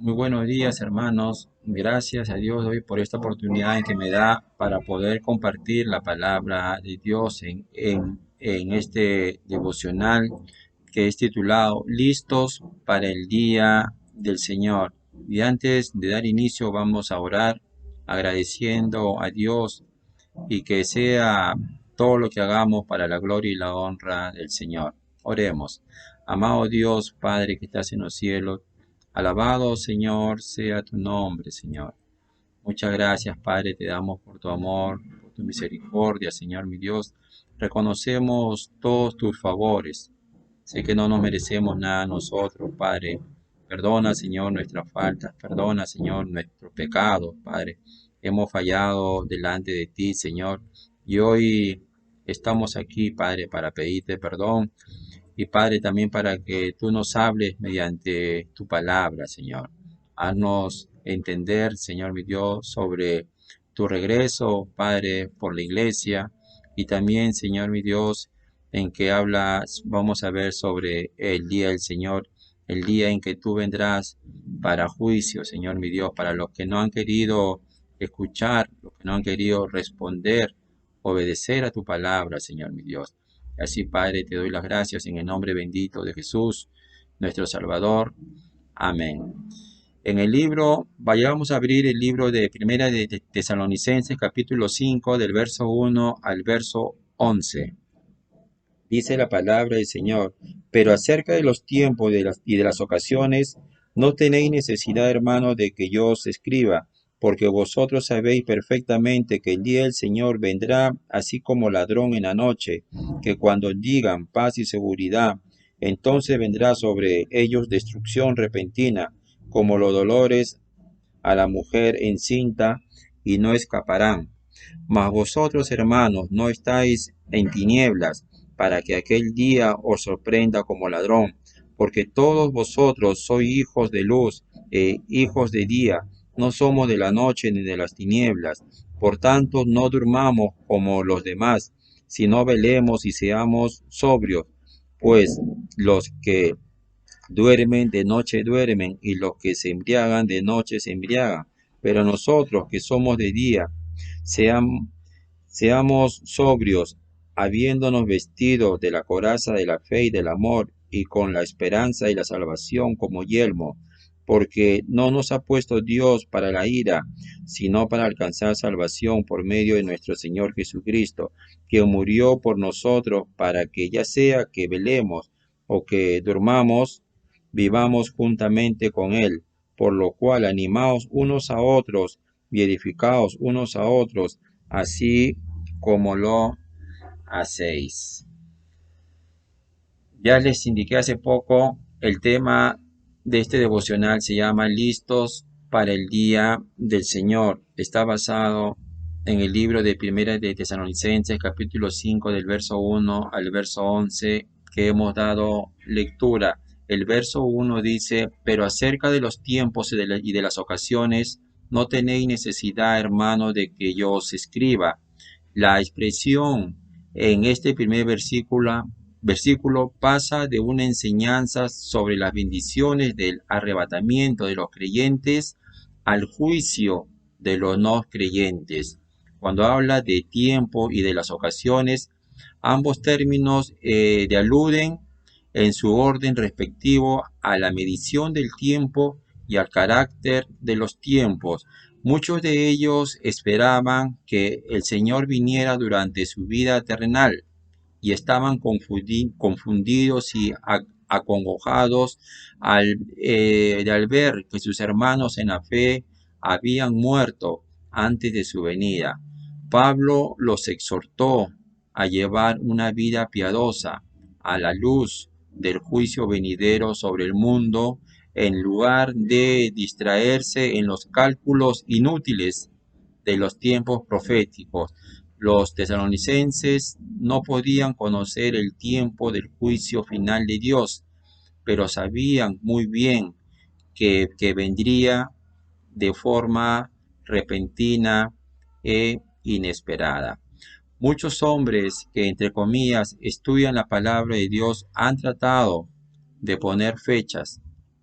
Muy buenos días, hermanos. Gracias a Dios hoy por esta oportunidad en que me da para poder compartir la palabra de Dios en este devocional que es titulado Listos para el día del Señor. Y antes de dar inicio vamos a orar agradeciendo a Dios y que sea todo lo que hagamos para la gloria y la honra del Señor. Oremos. Amado Dios, Padre que estás en los cielos, alabado Señor sea tu nombre, Señor. Muchas gracias, Padre, te damos por tu amor, por tu misericordia, Señor mi Dios. Reconocemos todos tus favores. Sé que no nos merecemos nada nosotros, Padre. Perdona, Señor, nuestras faltas. Perdona, Señor, nuestros pecados, Padre. Hemos fallado delante de ti, Señor. Y hoy estamos aquí, Padre, para pedirte perdón. Y Padre, también para que tú nos hables mediante tu palabra, Señor. Haznos entender, Señor mi Dios, sobre tu regreso, Padre, por la iglesia. Y también, Señor mi Dios, en que hablas, vamos a ver sobre el día del Señor, el día en que tú vendrás para juicio, Señor mi Dios, para los que no han querido escuchar, los que no han querido responder, obedecer a tu palabra, Señor mi Dios. Así, Padre, te doy las gracias en el nombre bendito de Jesús, nuestro Salvador. Amén. En el libro, vayamos a abrir el libro de Primera de Tesalonicenses, capítulo 5, del verso 1 al verso 11. Dice la palabra del Señor, pero acerca de los tiempos y de las ocasiones, no tenéis necesidad, hermanos, de que yo os escriba, porque vosotros sabéis perfectamente que el día del Señor vendrá así como ladrón en la noche, que cuando digan paz y seguridad, entonces vendrá sobre ellos destrucción repentina, como los dolores a la mujer encinta, y no escaparán. Mas vosotros, hermanos, no estáis en tinieblas, para que aquel día os sorprenda como ladrón, porque todos vosotros sois hijos de luz e hijos de día, no somos de la noche ni de las tinieblas. Por tanto, no durmamos como los demás, sino velemos y seamos sobrios, pues los que duermen de noche duermen, y los que se embriagan de noche se embriagan. Pero nosotros que somos de día, seam- seamos sobrios, habiéndonos vestido de la coraza de la fe y del amor, y con la esperanza y la salvación como yelmo, porque no nos ha puesto Dios para la ira, sino para alcanzar salvación por medio de nuestro Señor Jesucristo, que murió por nosotros para que ya sea que velemos o que durmamos, vivamos juntamente con Él, por lo cual animaos unos a otros y edificaos unos a otros, así como lo hacéis. Ya les indiqué hace poco, el tema de este devocional se llama Listos para el día del Señor. Está basado en el libro de Primera de Tesalonicenses, capítulo 5, del verso 1 al verso 11, que hemos dado lectura. El verso 1 dice, pero acerca de los tiempos y de las ocasiones, no tenéis necesidad, hermano, de que yo os escriba. La expresión en este primer versículo pasa de una enseñanza sobre las bendiciones del arrebatamiento de los creyentes al juicio de los no creyentes. Cuando habla de tiempo y de las ocasiones, ambos términos de aluden en su orden respectivo a la medición del tiempo y al carácter de los tiempos. Muchos de ellos esperaban que el Señor viniera durante su vida terrenal y estaban confundidos y acongojados al ver que sus hermanos en la fe habían muerto antes de su venida. Pablo los exhortó a llevar una vida piadosa a la luz del juicio venidero sobre el mundo, en lugar de distraerse en los cálculos inútiles de los tiempos proféticos. Los tesalonicenses no podían conocer el tiempo del juicio final de Dios, pero sabían muy bien que vendría de forma repentina e inesperada. Muchos hombres que, entre comillas, estudian la palabra de Dios han tratado de poner fechas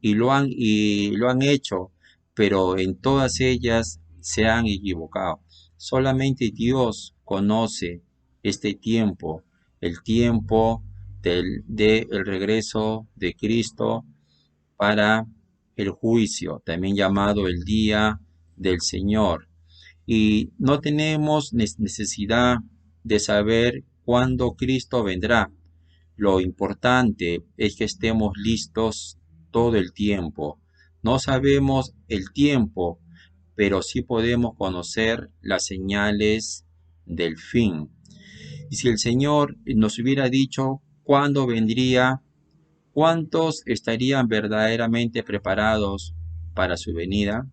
y lo han hecho, pero en todas ellas se han equivocado. Solamente Dios conoce este tiempo, el tiempo del regreso de Cristo para el juicio, también llamado el día del Señor. Y no tenemos necesidad de saber cuándo Cristo vendrá. Lo importante es que estemos listos todo el tiempo. No sabemos el tiempo, pero sí podemos conocer las señales del fin. Y si el Señor nos hubiera dicho cuándo vendría, ¿cuántos estarían verdaderamente preparados para su venida?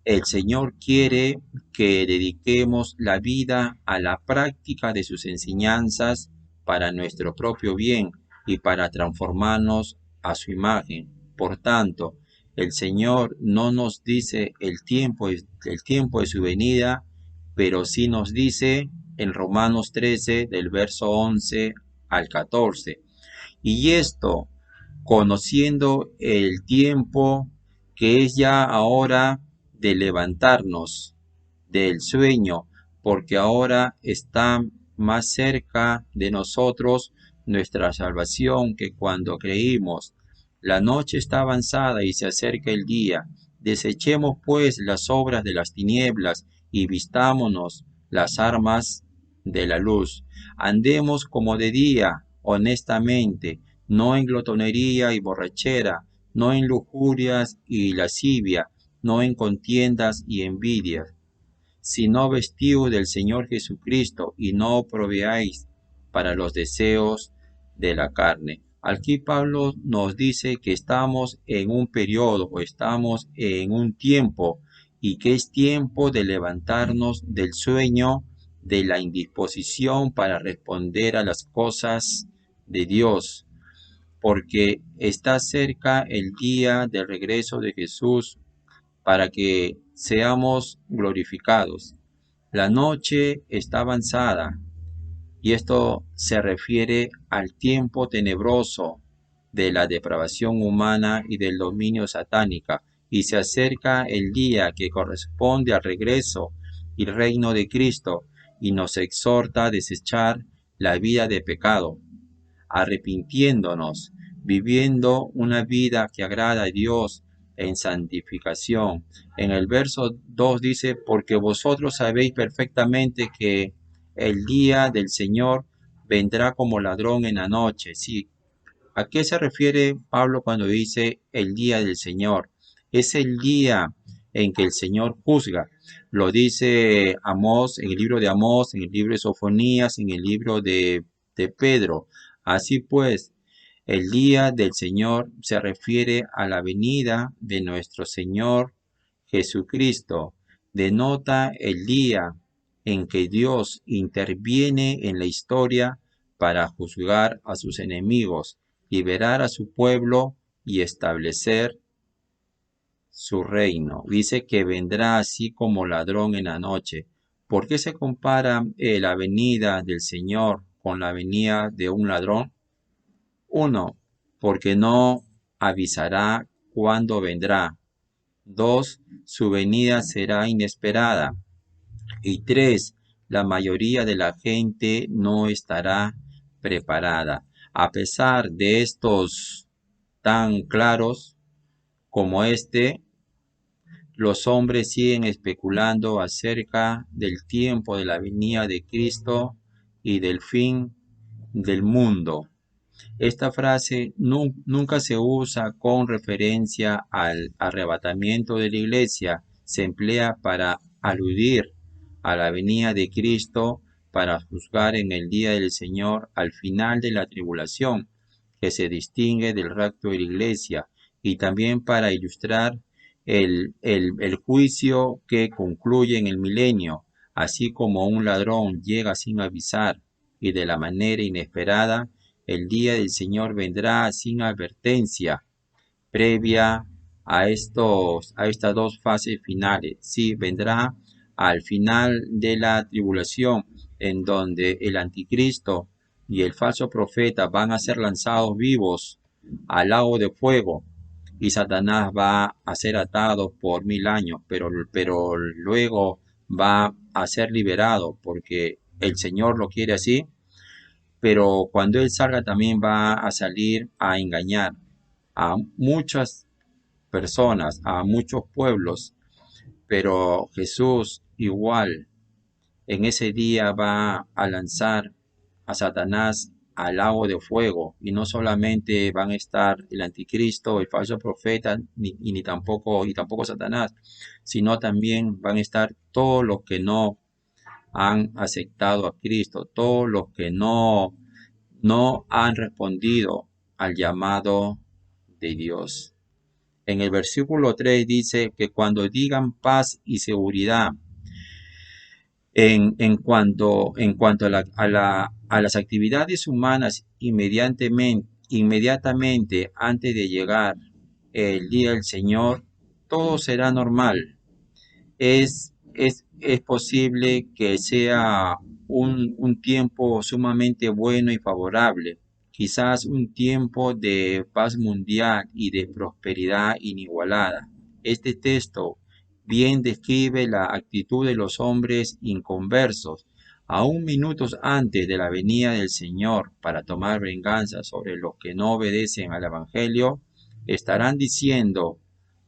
El Señor quiere que dediquemos la vida a la práctica de sus enseñanzas para nuestro propio bien y para transformarnos a su imagen. Por tanto, el Señor no nos dice el tiempo de su venida, pero sí nos dice en Romanos 13, del verso 11 al 14. Y esto, conociendo el tiempo que es ya ahora de levantarnos del sueño, porque ahora está más cerca de nosotros nuestra salvación que cuando creímos. La noche está avanzada y se acerca el día. Desechemos pues las obras de las tinieblas y vistámonos las armas de la luz. Andemos como de día, honestamente, no en glotonería y borrachera, no en lujurias y lascivia, no en contiendas y envidias, sino vestidos del Señor Jesucristo y no proveáis para los deseos de la carne. Aquí Pablo nos dice que estamos en un periodo o estamos en un tiempo y que es tiempo de levantarnos del sueño, de la indisposición para responder a las cosas de Dios, porque está cerca el día del regreso de Jesús para que seamos glorificados. La noche está avanzada y esto se refiere al tiempo tenebroso de la depravación humana y del dominio satánica, y se acerca el día que corresponde al regreso y reino de Cristo, y nos exhorta a desechar la vida de pecado, arrepintiéndonos, viviendo una vida que agrada a Dios en santificación. En el verso 2 dice, porque vosotros sabéis perfectamente que el día del Señor vendrá como ladrón en la noche. Sí, ¿a qué se refiere Pablo cuando dice el día del Señor? Es el día en que el Señor juzga. Lo dice Amós, en el libro de Amós, en el libro de Sofonías, en el libro de Pedro. Así pues, el día del Señor se refiere a la venida de nuestro Señor Jesucristo. Denota el día en que Dios interviene en la historia para juzgar a sus enemigos, liberar a su pueblo y establecer su reino. Dice que vendrá así como ladrón en la noche. ¿Por qué se compara la venida del Señor con la venida de un ladrón? Uno, porque no avisará cuándo vendrá. Dos, su venida será inesperada. Y tres, la mayoría de la gente no estará preparada. A pesar de estos tan claros como este, los hombres siguen especulando acerca del tiempo de la venida de Cristo y del fin del mundo. Esta frase nunca se usa con referencia al arrebatamiento de la iglesia, se emplea para aludir a la venida de Cristo para juzgar en el día del Señor al final de la tribulación, que se distingue del rapto de la iglesia, y también para ilustrar el juicio que concluye en el milenio, así como un ladrón llega sin avisar y de la manera inesperada. El día del Señor vendrá sin advertencia previa a estas dos fases finales. Sí, vendrá al final de la tribulación, en donde el anticristo y el falso profeta van a ser lanzados vivos al lago de fuego, y Satanás va a ser atado por 1000 años, pero luego va a ser liberado porque el Señor lo quiere así, pero cuando Él salga también va a salir a engañar a muchas personas, a muchos pueblos, pero Jesús igual en ese día va a lanzar a Satanás al lago de fuego, y no solamente van a estar el anticristo, el falso profeta, ni tampoco Satanás, sino también van a estar todos los que no han aceptado a Cristo, todos los que no han respondido al llamado de Dios. En el versículo 3 dice que cuando digan paz y seguridad, en cuanto a las actividades humanas, inmediatamente antes de llegar el día del Señor, todo será normal. Es posible que sea un tiempo sumamente bueno y favorable, quizás un tiempo de paz mundial y de prosperidad inigualada. Este texto bien describe la actitud de los hombres inconversos, aún minutos antes de la venida del Señor para tomar venganza sobre los que no obedecen al Evangelio. Estarán diciendo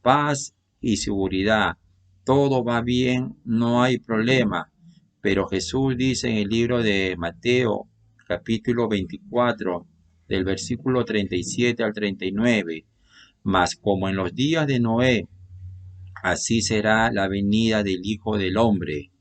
paz y seguridad, todo va bien, no hay problema. Pero Jesús dice en el libro de Mateo, capítulo 24, del versículo 37 al 39, mas como en los días de Noé, así será la venida del Hijo del Hombre.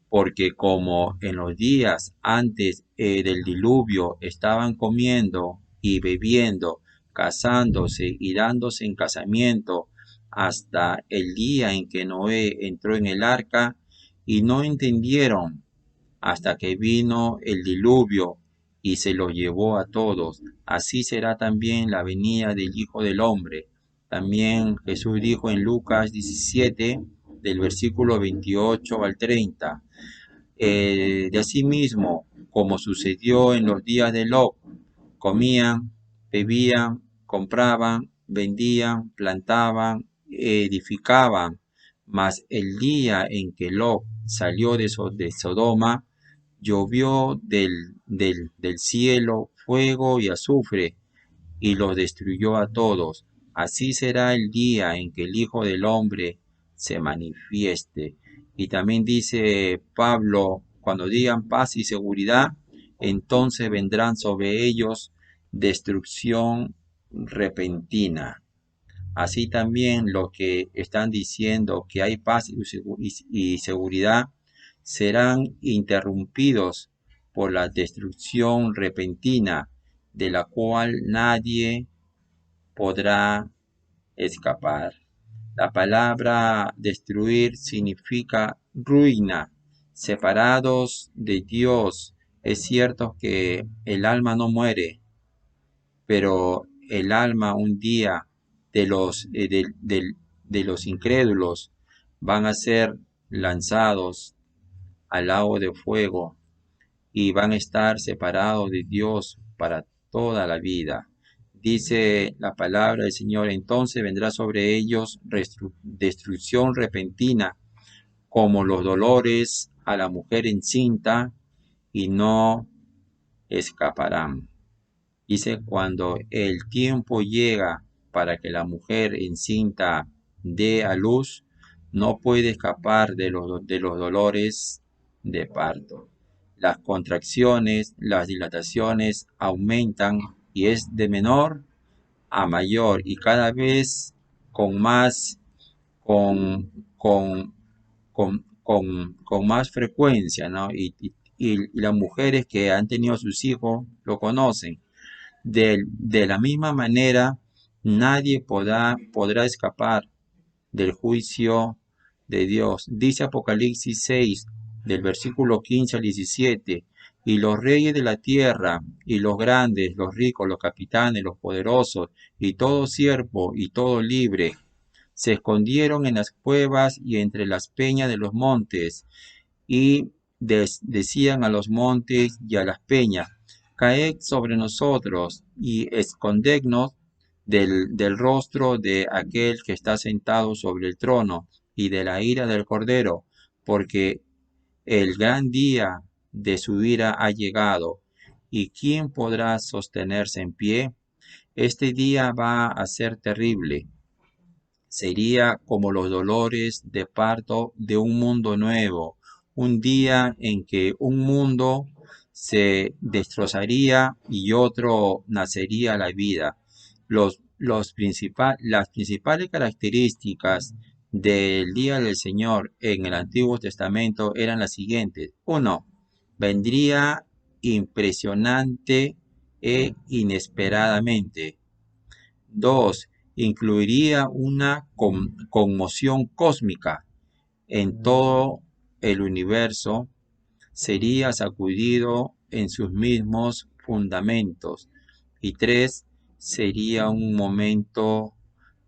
Porque como en los días antes del diluvio estaban comiendo y bebiendo, casándose y dándose en casamiento, hasta el día en que Noé entró en el arca, y no entendieron hasta que vino el diluvio y se los llevó a todos. Así será también la venida del Hijo del Hombre. También Jesús dijo en Lucas 17, del versículo 28 al 30. De asimismo, como sucedió en los días de Lot, comían, bebían, compraban, vendían, plantaban, edificaban. Mas el día en que Lot salió de Sodoma, llovió del cielo fuego y azufre, y los destruyó a todos. Así será el día en que el Hijo del Hombre se manifieste. Y también dice Pablo, cuando digan paz y seguridad, entonces vendrán sobre ellos destrucción repentina. Así también los que están diciendo que hay paz y seguridad serán interrumpidos por la destrucción repentina, de la cual nadie podrá escapar. La palabra destruir significa ruina, separados de Dios. Es cierto que el alma no muere, pero el alma un día de los incrédulos van a ser lanzados al lago de fuego y van a estar separados de Dios para toda la vida. Dice la palabra del Señor, entonces vendrá sobre ellos destrucción repentina, como los dolores a la mujer encinta, y no escaparán. Dice, cuando el tiempo llega para que la mujer encinta dé a luz, no puede escapar de los dolores de parto. Las contracciones, las dilataciones aumentan, y es de menor a mayor, y cada vez con más, con, con, con más frecuencia, ¿no? Y las mujeres que han tenido sus hijos lo conocen. De la misma manera, nadie podrá escapar del juicio de Dios. Dice Apocalipsis 6, del versículo 15 al 17, y los reyes de la tierra, y los grandes, los ricos, los capitanes, los poderosos, y todo siervo y todo libre, se escondieron en las cuevas y entre las peñas de los montes, y decían a los montes y a las peñas, caed sobre nosotros y escondednos del rostro de aquel que está sentado sobre el trono y de la ira del Cordero, porque el gran día de su ira ha llegado. ¿Y quién podrá sostenerse en pie? Este día va a ser terrible. Sería como los dolores de parto de un mundo nuevo, un día en que un mundo se destrozaría y otro nacería la vida. Las principales características del día del Señor en el Antiguo Testamento eran las siguientes. Uno, vendría impresionante e inesperadamente. Dos, incluiría una conmoción cósmica en todo el universo, sería sacudido en sus mismos fundamentos. Y tres, sería un momento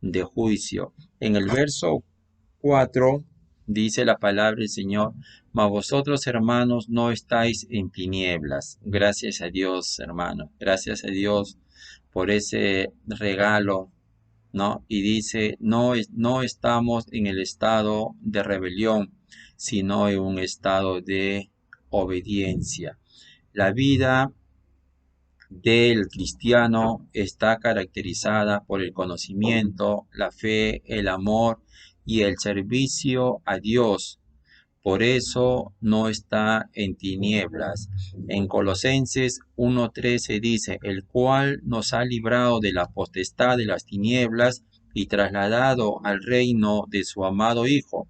de juicio. En el verso 4 dice la palabra del Señor, mas vosotros hermanos no estáis en tinieblas. Gracias a Dios, hermano. Gracias a Dios por ese regalo, ¿no? Y dice, no estamos en el estado de rebelión, sino en un estado de obediencia. La vida del cristiano está caracterizada por el conocimiento, la fe, el amor y el servicio a Dios. Por eso no está en tinieblas. En Colosenses 1:13 dice, el cual nos ha librado de la potestad de las tinieblas y trasladado al reino de su amado Hijo.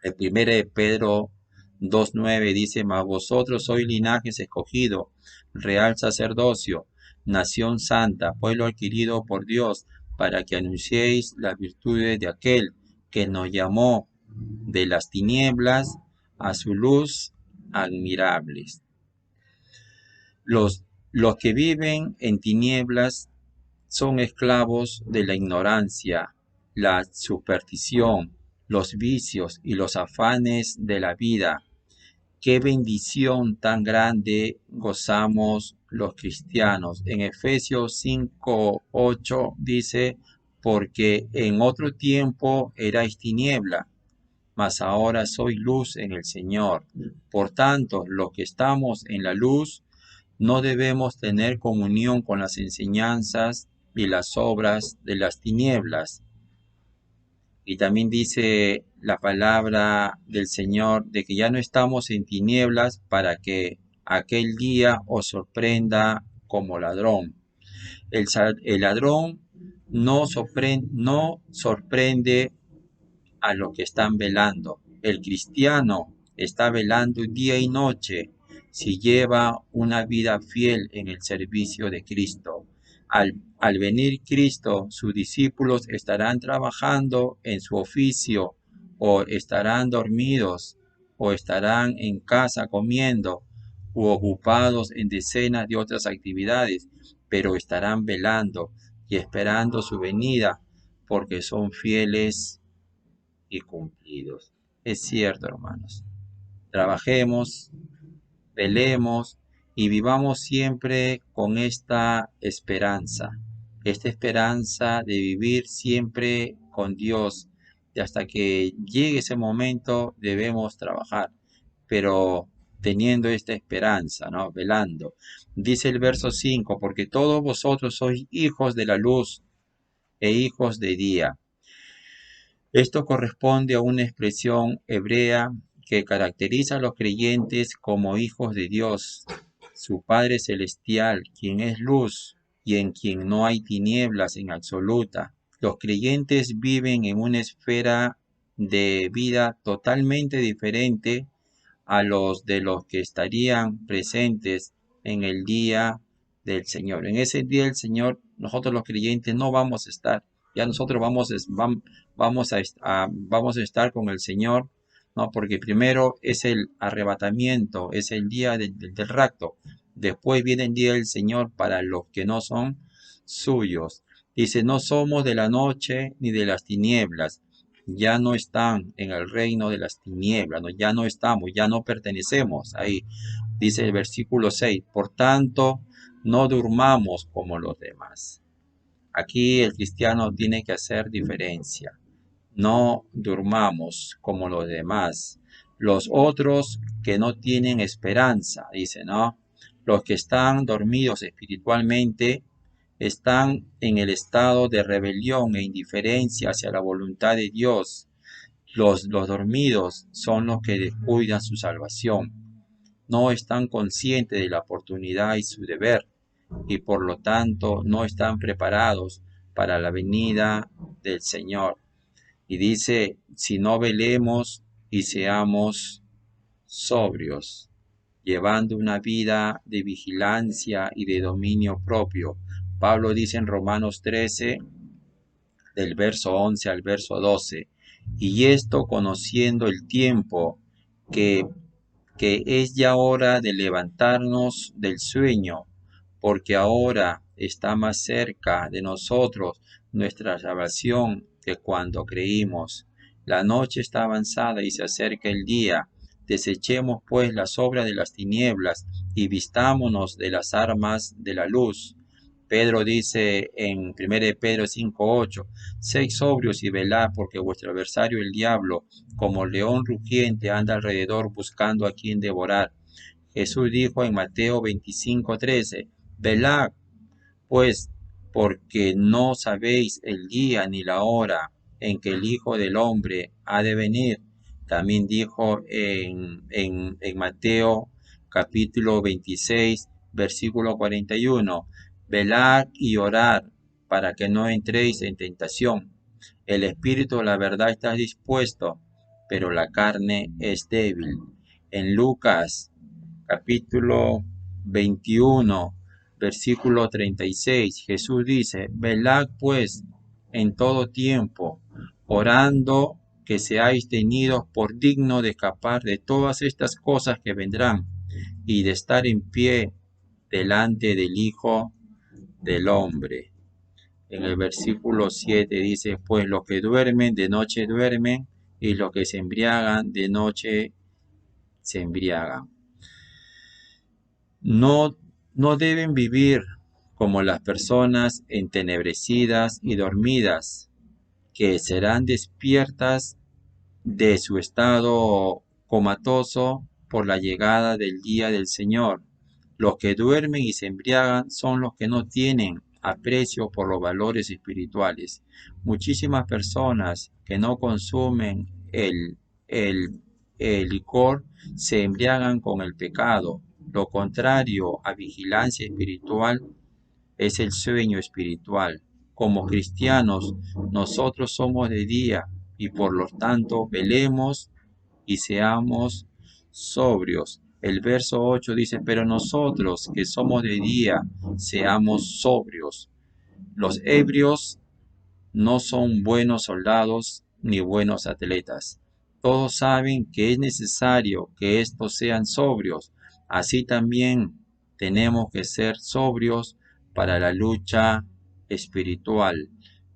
El 1 de Pedro 2:9 dice, mas vosotros sois linaje escogido, real sacerdocio, nación santa, pueblo adquirido por Dios, para que anunciéis las virtudes de aquel que nos llamó de las tinieblas a su luz admirables. Los que viven en tinieblas son esclavos de la ignorancia, la superstición, los vicios y los afanes de la vida. Qué bendición tan grande gozamos los cristianos. En Efesios 5:8 dice, porque en otro tiempo erais tiniebla, mas ahora soy luz en el Señor. Por tanto, los que estamos en la luz, no debemos tener comunión con las enseñanzas y las obras de las tinieblas. Y también dice la palabra del Señor de que ya no estamos en tinieblas para que aquel día os sorprenda como ladrón. El ladrón no sorprende a los que están velando. El cristiano está velando día y noche si lleva una vida fiel en el servicio de Cristo. Al venir Cristo, sus discípulos estarán trabajando en su oficio, o estarán dormidos, o estarán en casa comiendo, u ocupados en decenas de otras actividades, pero estarán velando y esperando su venida, porque son fieles y cumplidos. Es cierto, hermanos. Trabajemos, velemos y vivamos siempre con esta esperanza de vivir siempre con Dios. Y hasta que llegue ese momento debemos trabajar, pero teniendo esta esperanza, ¿no? Velando. Dice el verso 5, porque todos vosotros sois hijos de la luz e hijos de día. Esto corresponde a una expresión hebrea que caracteriza a los creyentes como hijos de Dios, su Padre Celestial, quien es luz y en quien no hay tinieblas en absoluta. Los creyentes viven en una esfera de vida totalmente diferente a los que estarían presentes en el día del Señor. En ese día del Señor, nosotros los creyentes no vamos a estar, ya nosotros vamos a estar con el Señor, ¿no? Porque primero es el arrebatamiento, es el día del rapto. Después viene el día del Señor para los que no son suyos. Dice, no somos de la noche ni de las tinieblas. Ya no están en el reino de las tinieblas, ¿no? Ya no estamos, ya no pertenecemos ahí. Dice el versículo 6, por tanto, no durmamos como los demás. Aquí el cristiano tiene que hacer diferencia. No durmamos como los demás. Los otros que no tienen esperanza, dice, ¿no? Los que están dormidos espiritualmente están en el estado de rebelión e indiferencia hacia la voluntad de Dios. Los dormidos son los que descuidan su salvación. No están conscientes de la oportunidad y su deber, y por lo tanto no están preparados para la venida del Señor. Y dice, si no velemos y seamos sobrios, llevando una vida de vigilancia y de dominio propio. Pablo dice en Romanos 13, del verso 11 al verso 12, y esto conociendo el tiempo, que, que es ya hora de levantarnos del sueño, porque ahora está más cerca de nosotros nuestra salvación que cuando creímos. La noche está avanzada y se acerca el día. Desechemos pues las obras de las tinieblas y vistámonos de las armas de la luz. Pedro dice en 1 Pedro 5:8, sed sobrios y velad, porque vuestro adversario el diablo, como león rugiente, anda alrededor buscando a quien devorar. Jesús dijo en Mateo 25:13, velad, pues, porque no sabéis el día ni la hora en que el Hijo del Hombre ha de venir. También dijo en Mateo capítulo 26, versículo 41, velad y orad para que no entréis en tentación. El espíritu, la verdad, está dispuesto, pero la carne es débil. En Lucas capítulo 21, versículo 36, Jesús dice, velad pues en todo tiempo, orando que seáis tenidos por digno de escapar de todas estas cosas que vendrán y de estar en pie delante del Hijo del Hombre. En el versículo 7 dice, pues los que duermen de noche duermen y los que se embriagan de noche se embriagan. No, no deben vivir como las personas entenebrecidas y dormidas, que serán despiertas de su estado comatoso por la llegada del día del Señor. Los que duermen y se embriagan son los que no tienen aprecio por los valores espirituales. Muchísimas personas que no consumen el, el licor se embriagan con el pecado. Lo contrario a vigilancia espiritual es el sueño espiritual. Como cristianos, nosotros somos de día y por lo tanto velemos y seamos sobrios. El verso 8 dice, pero nosotros que somos de día, seamos sobrios. Los ebrios no son buenos soldados ni buenos atletas. Todos saben que es necesario que estos sean sobrios. Así también tenemos que ser sobrios para la lucha espiritual.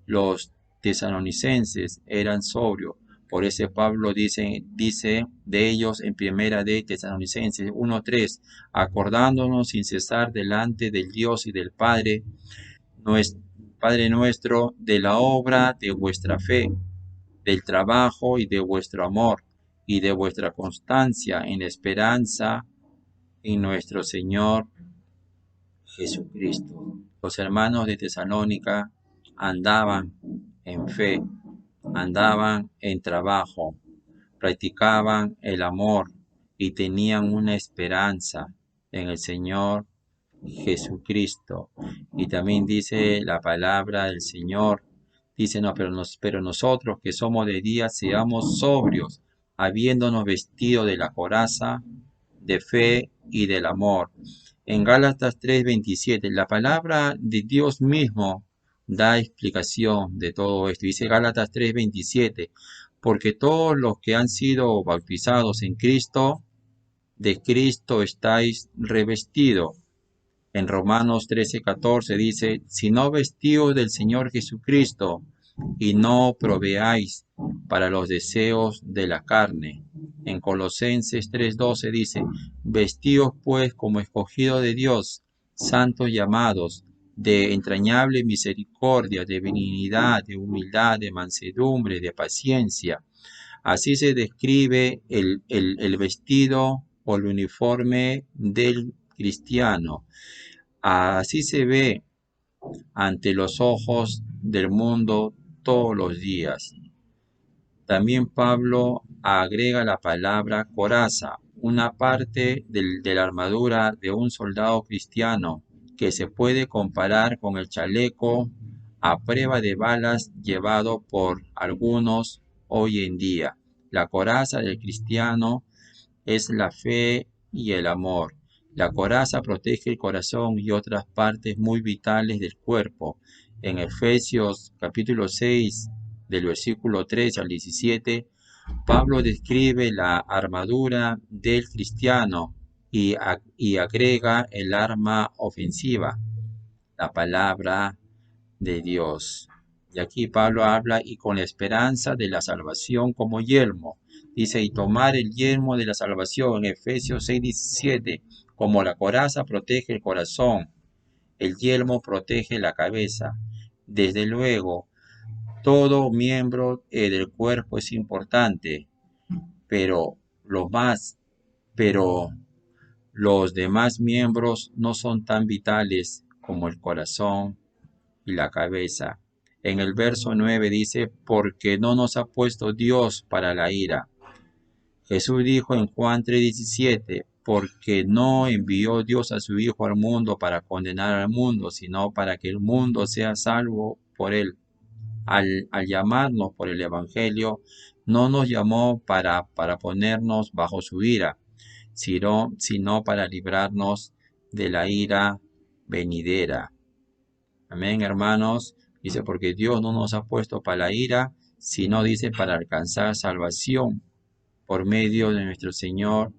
Los tesalonicenses eran sobrios. Por eso Pablo dice de ellos en primera de Tesalonicenses 1:3, acordándonos sin cesar delante del Dios y del Padre nuestro, de la obra de vuestra fe, del trabajo y de vuestro amor, y de vuestra constancia en la esperanza en nuestro Señor Jesucristo. Los hermanos de Tesalónica andaban en fe, andaban en trabajo, practicaban el amor y tenían una esperanza en el Señor Jesucristo. Y también dice la palabra del Señor, dice, no, pero nosotros que somos de día seamos sobrios, habiéndonos vestido de la coraza de fe y del amor. En Gálatas 3:27, la palabra de Dios mismo da explicación de todo esto. Dice Gálatas 3:27, porque todos los que han sido bautizados en Cristo, de Cristo estáis revestidos. En Romanos 13:14 dice, si no vestíos del Señor Jesucristo y no proveáis para los deseos de la carne. En Colosenses 3:12 dice, vestíos pues como escogidos de Dios, santos llamados, de entrañable misericordia, de benignidad, de humildad, de mansedumbre, de paciencia. Así se describe el vestido o el uniforme del cristiano. Así se ve ante los ojos del mundo todos los días. También Pablo agrega la palabra coraza, una parte de la armadura de un soldado cristiano que se puede comparar con el chaleco a prueba de balas llevado por algunos hoy en día. La coraza del cristiano es la fe y el amor. La coraza protege el corazón y otras partes muy vitales del cuerpo. En Efesios capítulo 6, del versículo 13 al 17, Pablo describe la armadura del cristiano y agrega el arma ofensiva, la palabra de Dios. Y aquí Pablo habla y con la esperanza de la salvación como yelmo. Dice, y tomar el yelmo de la salvación en Efesios 6:17, como la coraza protege el corazón, el yelmo protege la cabeza. Desde luego, todo miembro del cuerpo es importante, pero pero los demás miembros no son tan vitales como el corazón y la cabeza. En el verso 9 dice, porque no nos ha puesto Dios para la ira. Jesús dijo en Juan 3:17, porque no envió Dios a su Hijo al mundo para condenar al mundo, sino para que el mundo sea salvo por él. Al llamarnos por el Evangelio, no nos llamó para ponernos bajo su ira, sino para librarnos de la ira venidera. Amén, hermanos. Dice, porque Dios no nos ha puesto para la ira, sino dice para alcanzar salvación por medio de nuestro Señor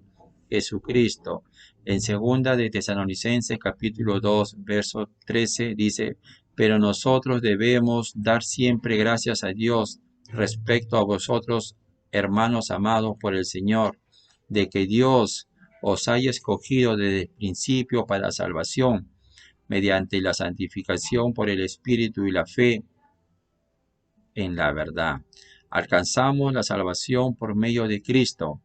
Jesucristo. En segunda de Tesalonicenses capítulo 2, verso 13 dice, pero nosotros debemos dar siempre gracias a Dios respecto a vosotros, hermanos amados por el Señor, de que Dios os haya escogido desde el principio para salvación, mediante la santificación por el Espíritu y la fe en la verdad. Alcanzamos la salvación por medio de Cristo.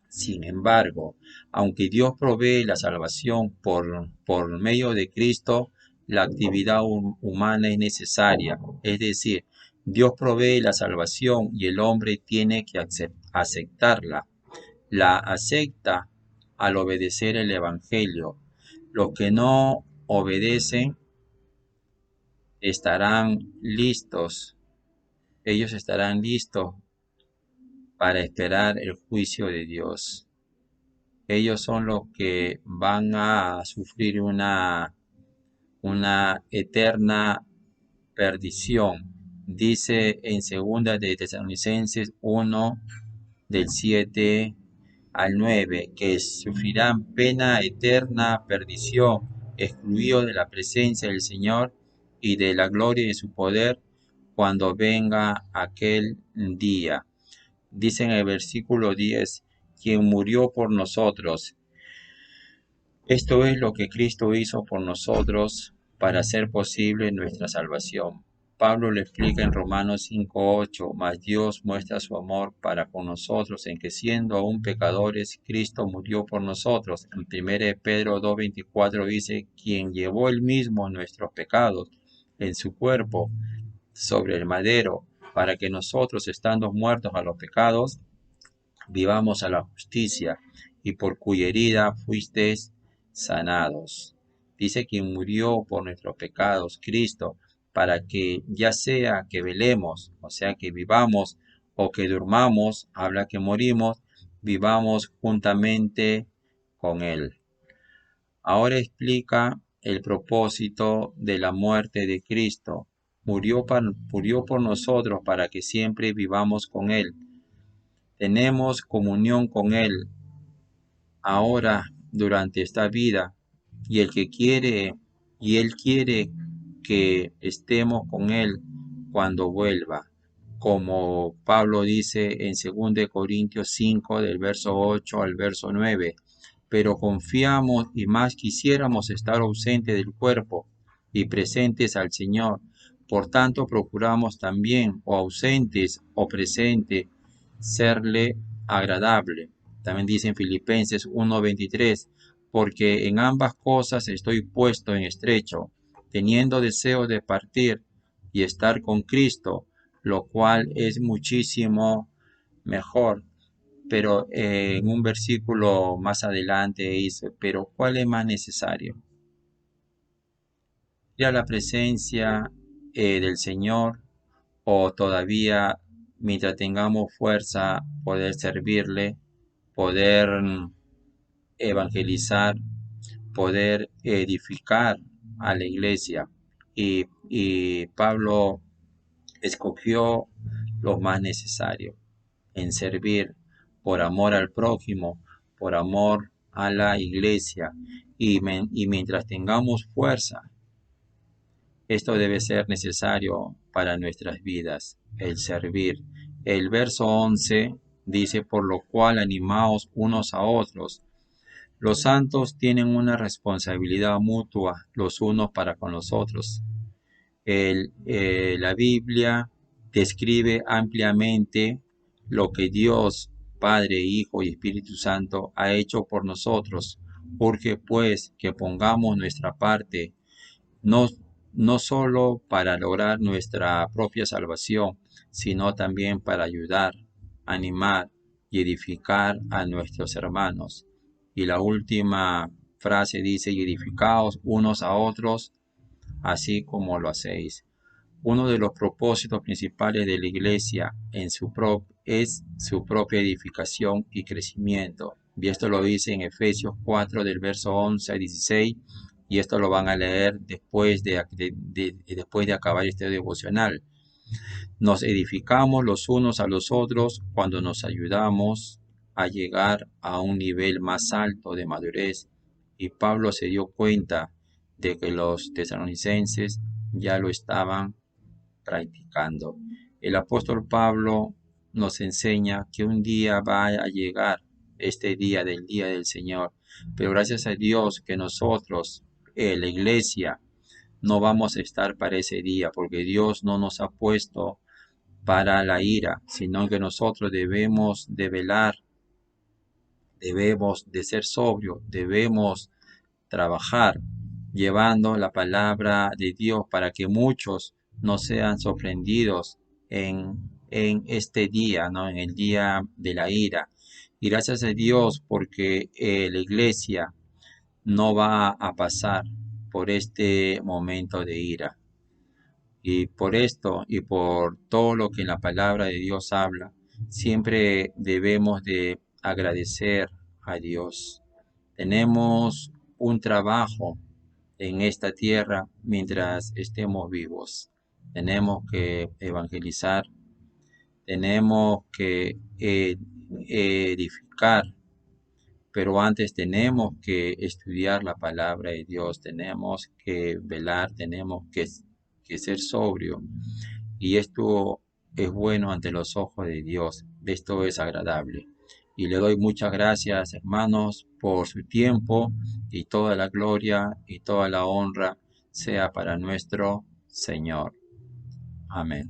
Sin embargo, aunque Dios provee la salvación por medio de Cristo, la actividad humana es necesaria. Es decir, Dios provee la salvación y el hombre tiene que aceptarla. La acepta al obedecer el Evangelio. Los que no obedecen estarán listos. Ellos estarán listos para esperar el juicio de Dios. Ellos son los que van a sufrir una eterna perdición. Dice en 2 de Tesalonicenses 1, del 7 al 9, que sufrirán pena eterna perdición, excluidos de la presencia del Señor y de la gloria de su poder cuando venga aquel día. Dice en el versículo 10, quien murió por nosotros. Esto es lo que Cristo hizo por nosotros para hacer posible nuestra salvación. Pablo lo explica en Romanos 5:8, mas Dios muestra su amor para con nosotros en que siendo aún pecadores, Cristo murió por nosotros. En 1 Pedro 2:24 dice, quien llevó él mismo nuestros pecados en su cuerpo sobre el madero, para que nosotros, estando muertos a los pecados, vivamos a la justicia, y por cuya herida fuisteis sanados. Dice quien murió por nuestros pecados, Cristo, para que ya sea que velemos, o sea que vivamos, o que durmamos, habla que morimos, vivamos juntamente con Él. Ahora explica el propósito de la muerte de Cristo. Murió por nosotros para que siempre vivamos con Él. Tenemos comunión con Él ahora durante esta vida y Él quiere que estemos con Él cuando vuelva. Como Pablo dice en 2 Corintios 5 del verso 8 al verso 9, pero confiamos y más quisiéramos estar ausentes del cuerpo y presentes al Señor. Por tanto, procuramos también, o ausentes o presentes, serle agradable. También dice en Filipenses 1:23, porque en ambas cosas estoy puesto en estrecho, teniendo deseo de partir y estar con Cristo, lo cual es muchísimo mejor. Pero en un versículo más adelante dice, pero ¿cuál es más necesario? ¿Ir a la presencia del Señor o todavía, mientras tengamos fuerza, poder servirle, poder evangelizar, poder edificar a la iglesia? Y Pablo escogió lo más necesario, en servir por amor al prójimo, por amor a la iglesia. Y mientras tengamos fuerza, esto debe ser necesario para nuestras vidas, el servir. El verso 11 dice, por lo cual animaos unos a otros. Los santos tienen una responsabilidad mutua los unos para con los otros. La Biblia describe ampliamente lo que Dios, Padre, Hijo y Espíritu Santo ha hecho por nosotros. Urge pues que pongamos nuestra parte, no, no solo para lograr nuestra propia salvación, sino también para ayudar, animar y edificar a nuestros hermanos. Y la última frase dice, y edificaos unos a otros, así como lo hacéis. Uno de los propósitos principales de la iglesia es su propia edificación y crecimiento. Y esto lo dice en Efesios 4 del verso 11 a 16, y esto lo van a leer después de acabar este devocional. Nos edificamos los unos a los otros cuando nos ayudamos a llegar a un nivel más alto de madurez. Y Pablo se dio cuenta de que los tesalonicenses ya lo estaban practicando. El apóstol Pablo nos enseña que un día va a llegar este día del Señor, pero gracias a Dios que nosotros, la iglesia, no vamos a estar para ese día, porque Dios no nos ha puesto para la ira, sino que nosotros debemos de velar, debemos de ser sobrios, debemos trabajar llevando la palabra de Dios para que muchos no sean sorprendidos en este día, ¿no? En el día de la ira. Y gracias a Dios porque la iglesia no va a pasar por este momento de ira. Y por esto y por todo lo que en la palabra de Dios habla, siempre debemos de agradecer a Dios. Tenemos un trabajo en esta tierra mientras estemos vivos. Tenemos que evangelizar, tenemos que edificar, pero antes tenemos que estudiar la palabra de Dios, tenemos que velar, tenemos que ser sobrio. Y esto es bueno ante los ojos de Dios, esto es agradable. Y le doy muchas gracias, hermanos, por su tiempo, y toda la gloria y toda la honra sea para nuestro Señor. Amén.